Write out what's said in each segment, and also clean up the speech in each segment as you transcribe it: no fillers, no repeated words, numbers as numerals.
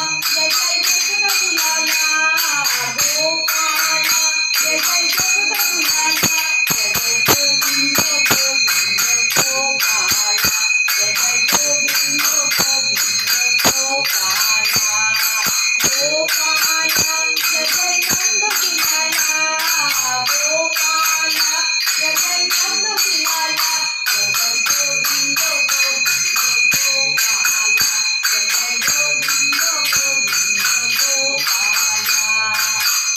जय जय जगदगुलाला गोपाल जय जय जगदगुलाला जय जय गोविंद गोविंद गोपाल जय जय गोविंद गोविंद गोपाल गोपाल जय जय नंदलाला गोपाल जय जय नंदलाला जय जय गोविंद गोविंद गोपाल जय जय गोविंद गोविंद गोपाल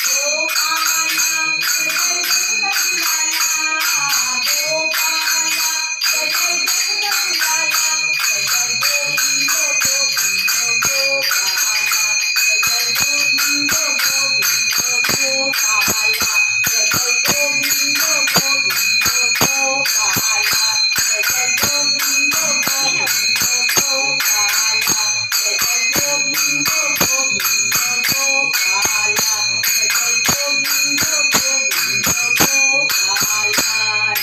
गोपाल जय जय नंदलाला गोपाल जय जय जगदगुलाला जय जय गोविंद गोविंद गोपाल जय जय गोविंद गोविंद गोपाल जय जय गोविंद गोविंद गोपाल जय जय गोविंद गोविंद गोपाल जय जय गोविंद गोविंद गोपाल जय जय गोविंद गोविंद गोपाल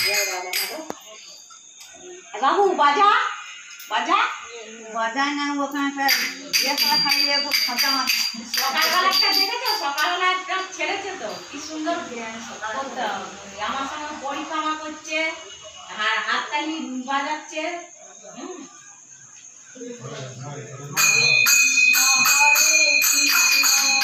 जय राधा बाबू बाजा बाजा বাজায় না ওখানে একটা ইয়ে করা খাইলে খুব খরচা মাছ সকালবেলা একটা দেখেছো সকালবেলা একটা ছেড়েছে তো কি সুন্দর করতে আমার সঙ্গে পরিক্রমা করছে আর হাততালি বাজাচ্ছে হরে কৃষ্ণ